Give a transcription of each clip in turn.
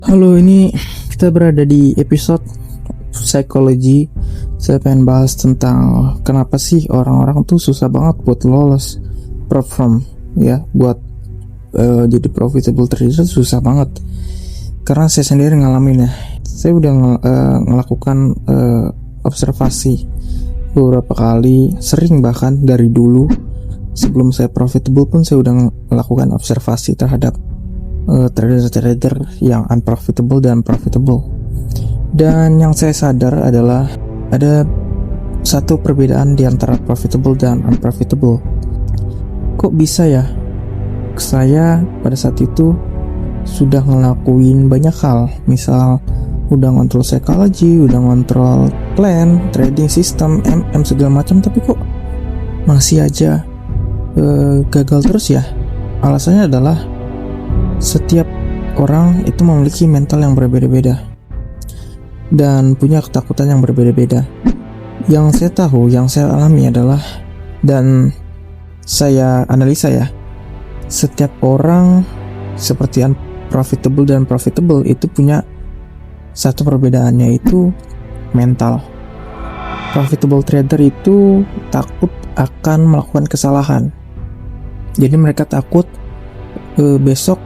Halo, ini kita berada di episode psikologi. Saya pengen bahas tentang kenapa sih orang-orang tuh susah banget buat lolos perform, ya, buat jadi profitable trader susah banget. Karena saya sendiri ngalamin ya. Saya udah ngelakukan observasi beberapa kali, sering bahkan dari dulu. Sebelum saya profitable pun saya udah melakukan observasi terhadap trader-trader yang unprofitable dan profitable. Dan yang saya sadar adalah ada satu perbedaan di antara profitable dan unprofitable. Kok bisa ya? Saya pada saat itu sudah ngelakuin banyak hal, misal udah ngontrol psychology, udah ngontrol plan, trading system, segala macam, tapi kok masih aja gagal terus ya? Alasannya adalah setiap orang itu memiliki mental yang berbeda-beda dan punya ketakutan yang berbeda-beda. Yang saya tahu, yang saya alami adalah, dan saya analisa ya, setiap orang seperti unprofitable dan profitable itu punya satu perbedaannya, yaitu mental. Profitable trader itu takut akan melakukan kesalahan. Jadi mereka takut besok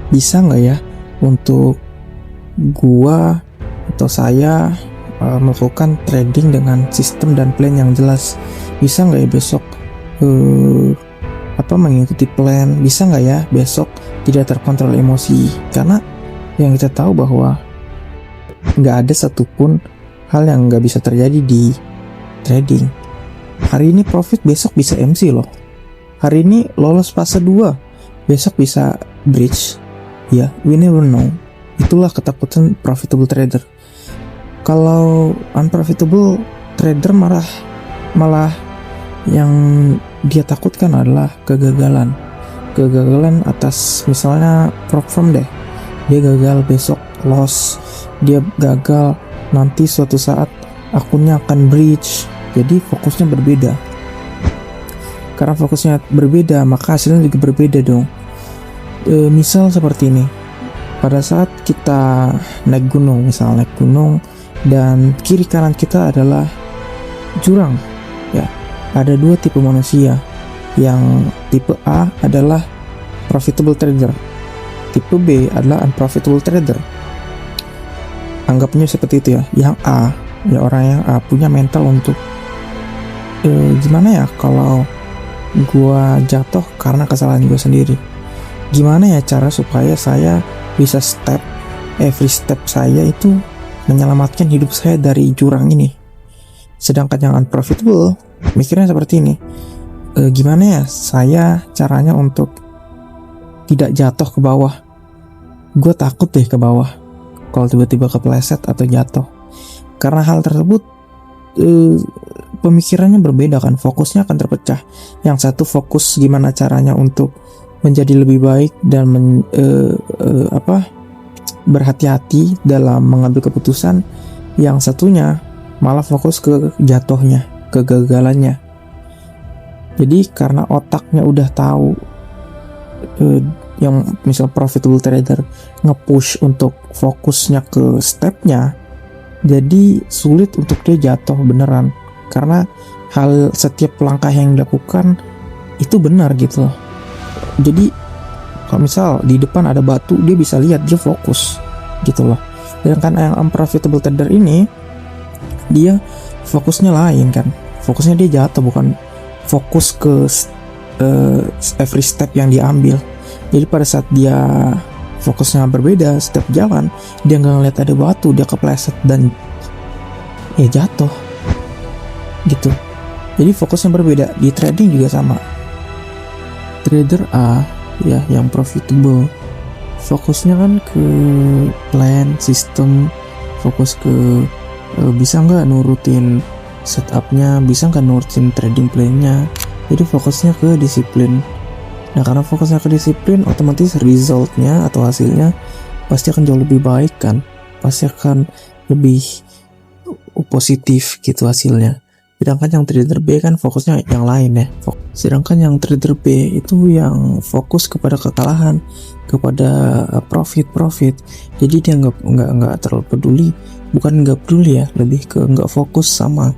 bisa nggak ya untuk gua atau saya melakukan trading dengan sistem dan plan yang jelas. Bisa nggak ya besok mengikuti plan? Bisa nggak ya besok tidak terkontrol emosi? Karena yang kita tahu bahwa nggak ada satupun hal yang nggak bisa terjadi di trading. Hari ini profit, besok bisa MC loh. Hari ini lolos fase 2, besok bisa bridge. Ya, we never know. Itulah ketakutan profitable trader. Kalau unprofitable trader malah yang dia takutkan adalah kegagalan. Kegagalan atas misalnya perform deh. Dia gagal, besok loss. Dia gagal, nanti suatu saat akunnya akan breach. Jadi fokusnya berbeda. Karena fokusnya berbeda, maka hasilnya juga berbeda dong. Misal seperti ini, pada saat kita naik gunung dan kiri kanan kita adalah jurang ya, ada dua tipe manusia. Yang tipe A adalah profitable trader, tipe B adalah unprofitable trader. Anggapnya seperti itu ya. Yang A, ya, orang yang A punya mental untuk gimana ya kalau gua jatuh karena kesalahan gua sendiri, gimana ya cara supaya saya bisa every step saya itu menyelamatkan hidup saya dari jurang ini. Sedangkan yang unprofitable mikirnya seperti ini, gimana ya saya caranya untuk tidak jatuh ke bawah. Gue takut deh ke bawah kalau tiba-tiba kepleset atau jatuh. Karena hal tersebut pemikirannya berbeda kan, fokusnya akan terpecah. Yang satu fokus gimana caranya untuk menjadi lebih baik dan berhati-hati dalam mengambil keputusan. Yang satunya malah fokus ke jatuhnya, kegagalannya. Jadi karena otaknya udah tahu, yang misal profitable trader nge-push untuk fokusnya ke stepnya, jadi sulit untuk dia jatuh beneran. Karena setiap langkah yang dilakukan itu benar gitu loh. Jadi kalau misal di depan ada batu, dia bisa lihat, dia fokus gitu loh. Sedangkan yang unprofitable trader ini, dia fokusnya lain kan. Fokusnya dia jatuh, bukan fokus ke every step yang diambil. Jadi pada saat dia fokusnya berbeda, setiap jalan dia nggak ngeliat ada batu, dia kepleset dan ya jatuh gitu. Jadi fokusnya berbeda. Di trading juga sama. Trader A ya, yang profitable, fokusnya kan ke plan, sistem, fokus ke bisa nggak nurutin setupnya, bisa nggak nurutin trading plan-nya. Jadi fokusnya ke disiplin. Nah, karena fokusnya ke disiplin, otomatis resultnya atau hasilnya pasti akan jauh lebih baik kan, pasti akan lebih positif gitu hasilnya. Sedangkan yang trader B kan fokusnya yang lain ya. Sedangkan yang trader B itu yang fokus kepada kekalahan, kepada profit. Jadi dia nggak terlalu peduli, bukan nggak peduli ya, lebih ke nggak fokus sama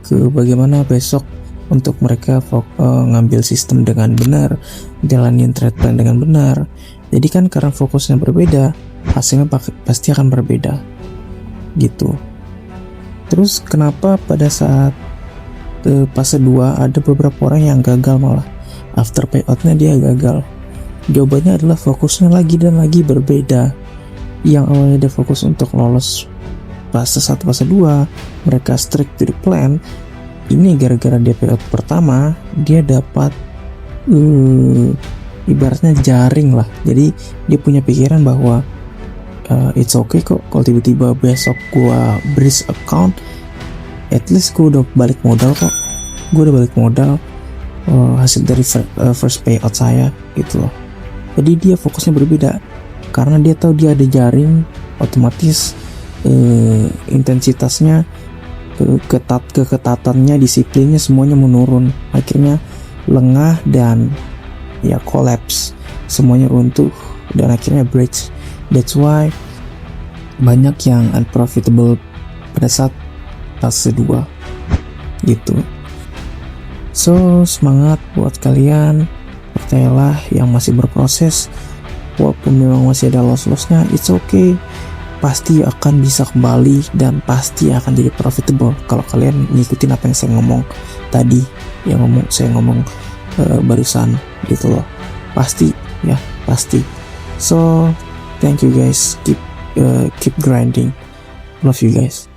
ke bagaimana besok untuk mereka ngambil sistem dengan benar, jalanin trade plan dengan benar. Jadi kan karena fokusnya berbeda, hasilnya pasti akan berbeda gitu. Terus kenapa pada saat fase 2 ada beberapa orang yang gagal, malah after payoutnya dia gagal? Jawabannya adalah fokusnya lagi dan lagi berbeda. Yang awalnya dia fokus untuk lolos fase 1 fase 2, mereka strict to the plan. Ini gara-gara dia payout pertama, dia dapat ibaratnya jaring lah. Jadi dia punya pikiran bahwa it's okay kok kalau tiba-tiba besok gua breach account, at least gua udah balik modal kok. Gua udah balik modal hasil dari first payout saya gitu loh. Jadi dia fokusnya berbeda karena dia tahu dia ada jaring, otomatis intensitasnya, keketatannya, disiplinnya semuanya menurun. Akhirnya lengah dan ya collapse, semuanya runtuh dan akhirnya breach. That's why banyak yang unprofitable pada saat fase 2 gitu. So semangat buat kalian, percayalah yang masih berproses, walaupun memang masih ada loss-lossnya, it's okay, pasti akan bisa kembali dan pasti akan jadi profitable kalau kalian ngikutin apa yang saya ngomong tadi, saya ngomong barusan gitu loh. Pasti ya, pasti. So thank you guys, keep grinding, love you guys.